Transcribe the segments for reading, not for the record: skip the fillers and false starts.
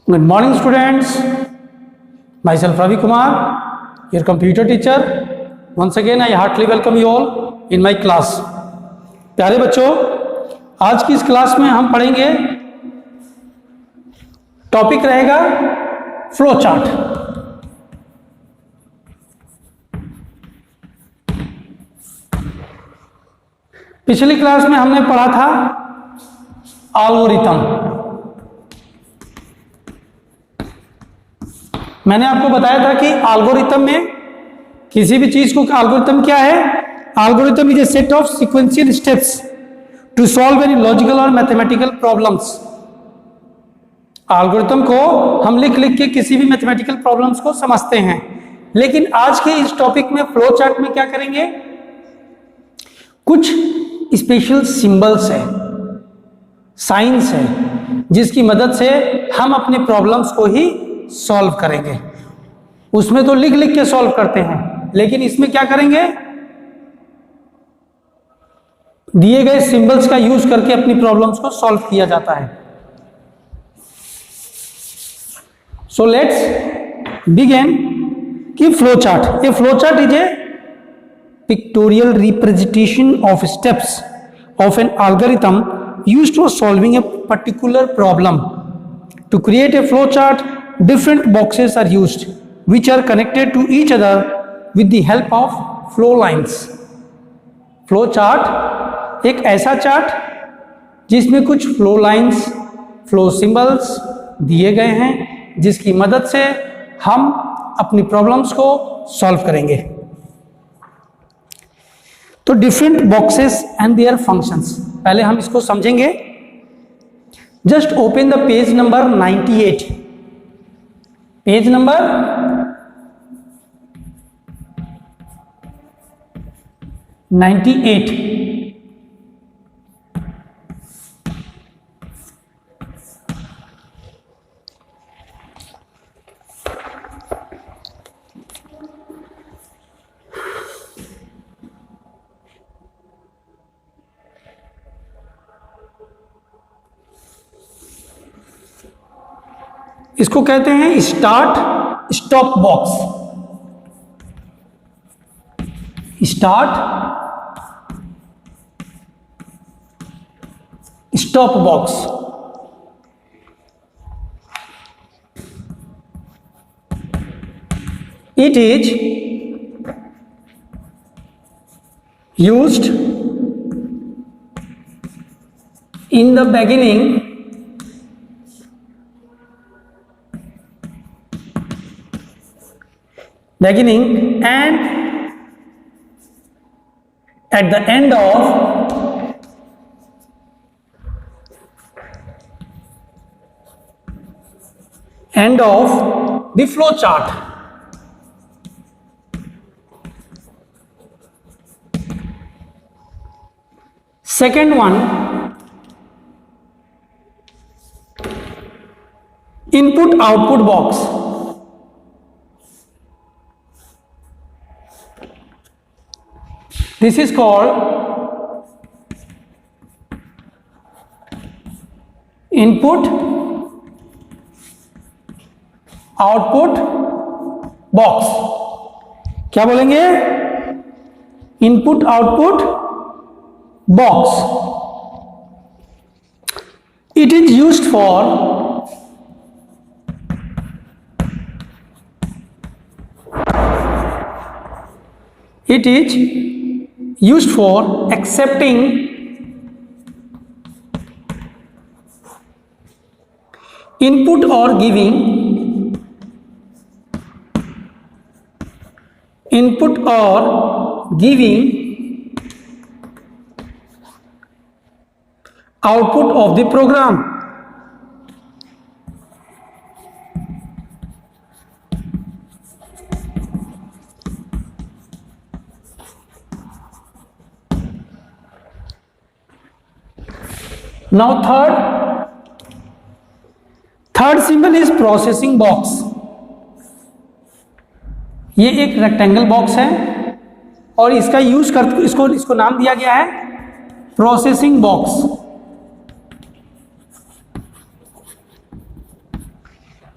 Good morning, students. Myself Ravi Kumar, your computer teacher. Once again, I heartily welcome you all in my class. प्यारे बच्चों, आज की इस class में हम पढ़ेंगे, टॉपिक रहेगा फ्लो चार्ट। पिछली क्लास में हमने पढ़ा था एल्गोरिथम। मैंने आपको बताया था कि एल्गोरिथम में किसी भी चीज को, एल्गोरिथम क्या है? Algorithm is a set of sequential steps to solve any logical और मैथमेटिकल प्रॉब्लम्स। एल्गोरिथम को हम लिख लिख के किसी भी मैथमेटिकल प्रॉब्लम्स को समझते हैं, लेकिन आज के इस टॉपिक में फ्लो चार्ट में क्या करेंगे? कुछ स्पेशल सिंबल्स है, साइंस है, जिसकी मदद से हम अपने प्रॉब्लम्स को ही सॉल्व करेंगे। उसमें तो लिख लिख के सॉल्व करते हैं, लेकिन इसमें क्या करेंगे? दिए गए सिंबल्स का यूज करके अपनी प्रॉब्लम्स को सॉल्व किया जाता है। सो लेट्स बिगिन कि flow chart. A flow chart is a pictorial representation of steps of an algorithm used for solving a particular problem. To create a flow chart, different boxes are used which are connected to each other with the help of flow lines. Flow chart एक ऐसा chart जिसमें कुछ flow lines, flow symbols दिए गए हैं, जिसकी मदद से हम अपनी प्रॉब्लम्स को सॉल्व करेंगे। तो different boxes and their functions, पहले हम इसको समझेंगे। Just open the page number 98। Page number 98। इसको कहते हैं start stop box. Start stop box. It is used in the beginning and at the end of the flow chart. Second one, input output box. This is called input output box। क्या बोलेंगे? input output box। It is used for accepting input or giving output of the program. Now third symbol is processing box। ये एक rectangle box है और इसका use कर इसको नाम दिया गया है प्रोसेसिंग बॉक्स।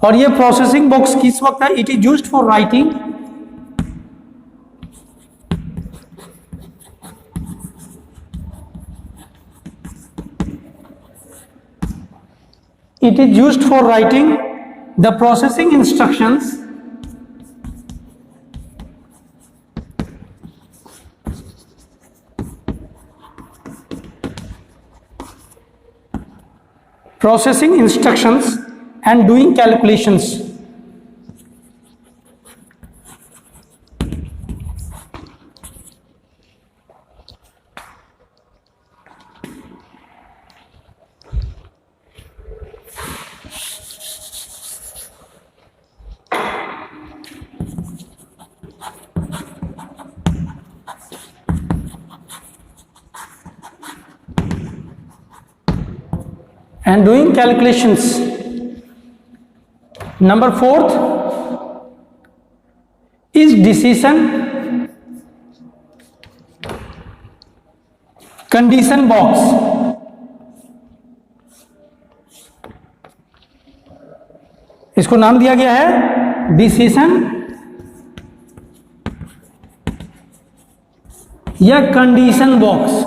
और ये प्रोसेसिंग बॉक्स किस वक्त है? It is used for writing the processing instructions and doing calculations. And doing calculations. Number 4th is decision condition box. इसको नाम दिया गया है डिसीजन या condition box.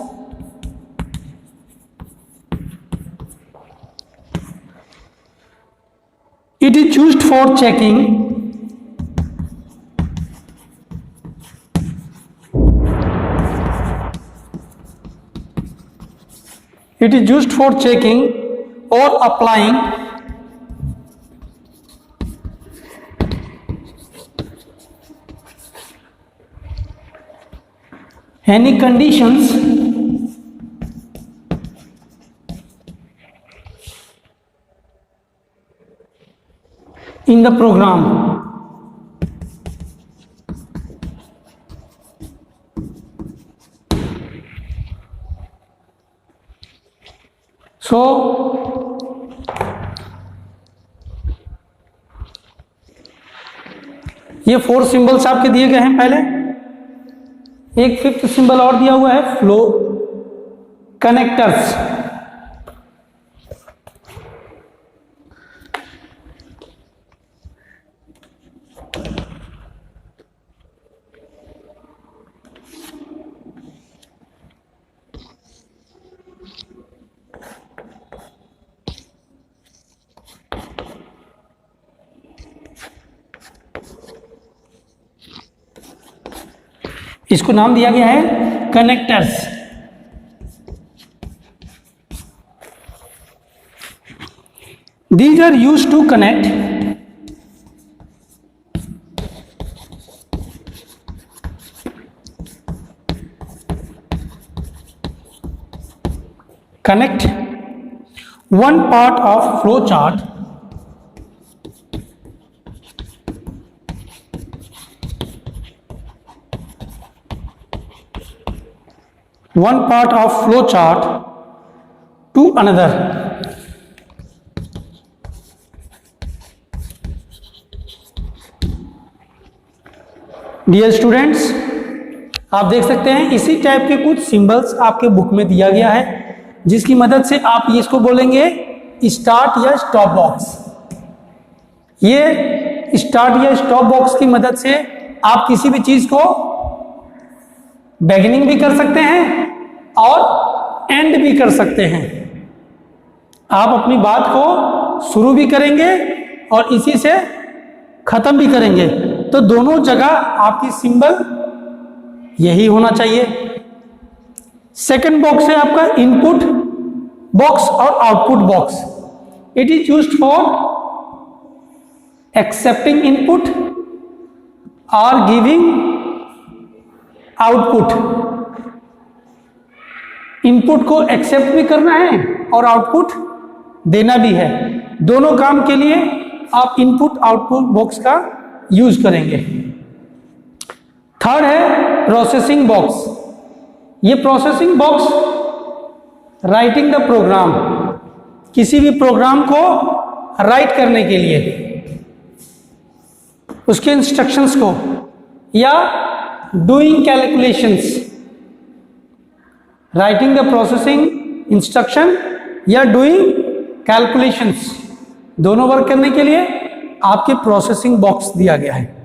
It is used for checking or applying any conditions in the program. So ये 4 symbols आपके दिए गए हैं. पहले एक 5th सिंबल और दिया हुआ है फ्लो कनेक्टर्स. इसको नाम दिया गया है connectors. These are used to connect one part of flow chart to another. Dear students, आप देख सकते हैं इसी टाइप के कुछ सिंबल्स आपके बुक में दिया गया है, जिसकी मदद से आप इसको बोलेंगे स्टार्ट या स्टॉप बॉक्स. ये स्टार्ट या स्टॉप बॉक्स की मदद से आप किसी भी चीज को बिगिनिंग भी कर सकते हैं और एंड भी कर सकते हैं. आप अपनी बात को शुरू भी करेंगे और इसी से खत्म भी करेंगे, तो दोनों जगह आपकी सिंबल यही होना चाहिए. सेकंड बॉक्स है आपका इनपुट बॉक्स और output box. It is used for accepting input और गिविंग आउटपुट. इनपुट को एक्सेप्ट भी करना है और आउटपुट देना भी है. दोनों काम के लिए आप इनपुट आउटपुट बॉक्स का यूज करेंगे. थर्ड है प्रोसेसिंग बॉक्स. ये processing box writing the program, किसी भी प्रोग्राम को राइट करने के लिए, उसके इंस्ट्रक्शंस को, या doing calculations. Writing the processing instruction या डूइंग कैलकुलेशंस, दोनों वर्क करने के लिए आपके प्रोसेसिंग बॉक्स दिया गया है।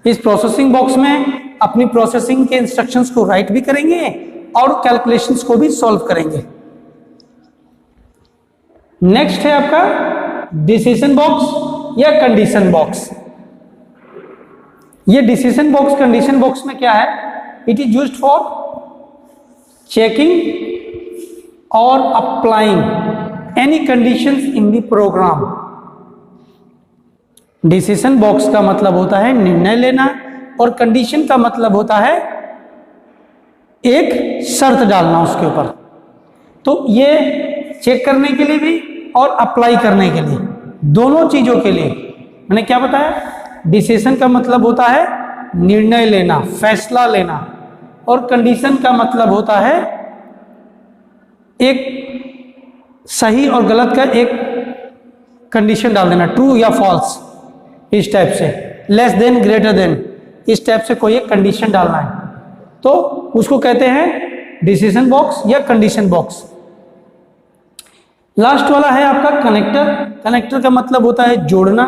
इस प्रोसेसिंग बॉक्स में अपनी प्रोसेसिंग के इंस्ट्रक्शंस को राइट भी करेंगे और कैलकुलेशंस को भी सॉल्व करेंगे। नेक्स्ट है आपका डिसीजन बॉक्स या कंडीशन बॉक्स। ये डिसीजन बॉक्स कंडीशन बॉक्स में क्या है, it is used for checking और applying any conditions in the program. Decision box का मतलब होता है निर्णय लेना और कंडीशन का मतलब होता है एक शर्त डालना उसके ऊपर। तो ये चेक करने के लिए भी और अप्लाई करने के लिए, दोनों चीजों के लिए मैंने क्या बताया, डिसीजन का मतलब होता है निर्णय लेना, फैसला लेना, और कंडीशन का मतलब होता है एक सही और गलत का एक कंडीशन डाल देना, ट्रू या फॉल्स, इस टाइप से, लेस देन ग्रेटर देन, इस टाइप से कोई एक कंडीशन डालना है तो उसको कहते हैं डिसीजन बॉक्स या कंडीशन बॉक्स। लास्ट वाला है आपका कनेक्टर। कनेक्टर का मतलब होता है जोड़ना,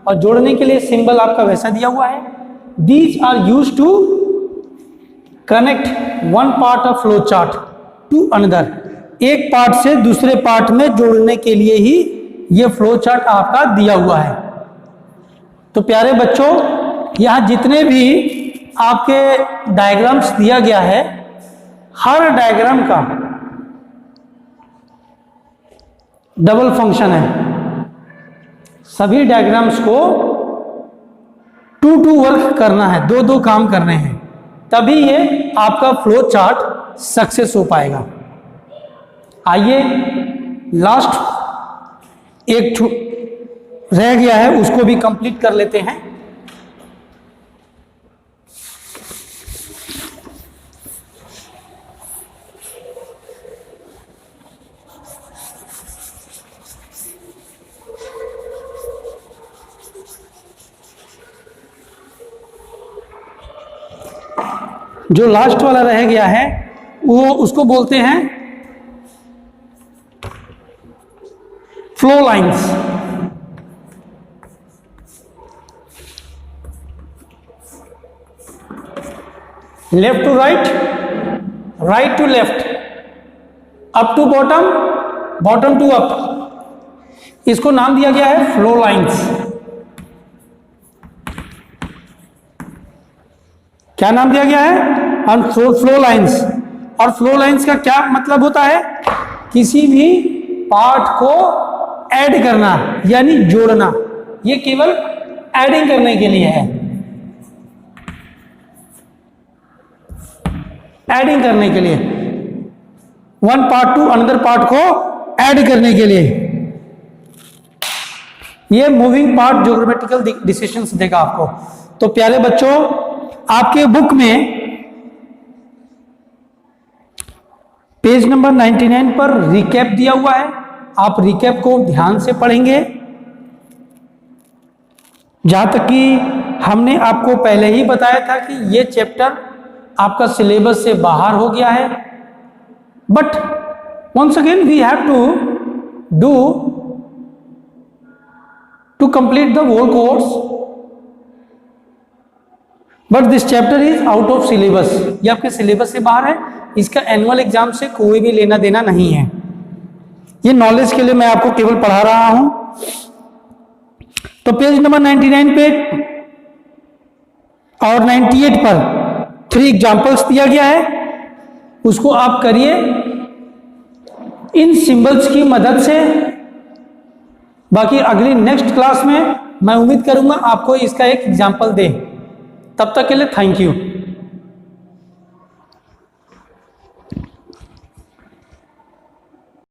और जोड़ने के लिए सिंबल आपका वैसा दिया हुआ है। These are used to connect one part of flow chart to another. एक पार्ट से दूसरे पार्ट में जोड़ने के लिए ही ये फ्लो चार्ट आपका दिया हुआ है। तो प्यारे बच्चों, यहां जितने भी आपके डायग्राम्स दिया गया है, हर डायग्राम का डबल फंक्शन है। सभी डायग्राम्स को टू वर्क करना है, दो काम करने हैं, तभी ये आपका फ्लो चार्ट सक्सेस हो पाएगा। आइए लास्ट एक रह गया है, उसको भी कंप्लीट कर लेते हैं। जो लास्ट वाला रह गया है वो उसको बोलते हैं flow lines. Left to right, right to left, up to bottom, bottom to up, इसको नाम दिया गया है फ्लो लाइंस। क्या नाम दिया गया है? Flow lines. और फ्लो लाइंस का क्या मतलब होता है? किसी भी पार्ट को ऐड करना यानी जोड़ना। ये केवल एडिंग करने के लिए है, एडिंग करने के लिए, one part two another part को ऐड करने के लिए। ये मूविंग पार्ट ज्योग्राफिकल डिसीजंस देगा आपको। तो प्यारे बच्चों, आपके बुक में पेज नंबर 99 पर रिकैप दिया हुआ है। आप रिकैप को ध्यान से पढ़ेंगे। जहां तक कि हमने आपको पहले ही बताया था कि ये चैप्टर आपका सिलेबस से बाहर हो गया है, but once again we have to do to complete the whole course, but this chapter is out of syllabus. ये आपके सिलेबस से बाहर है, इसका एनुअल एग्जाम से कोई भी लेना देना नहीं है। ये नॉलेज के लिए मैं आपको केवल पढ़ा रहा हूं। तो पेज नंबर 99 पे और 98 पर 3 एग्जाम्पल्स दिया गया है, उसको आप करिए इन सिंबल्स की मदद से। बाकी अगली नेक्स्ट क्लास में मैं उम्मीद करूंगा आपको इसका एक एग्जाम्पल दे। तब तक के लिए थैंक यू।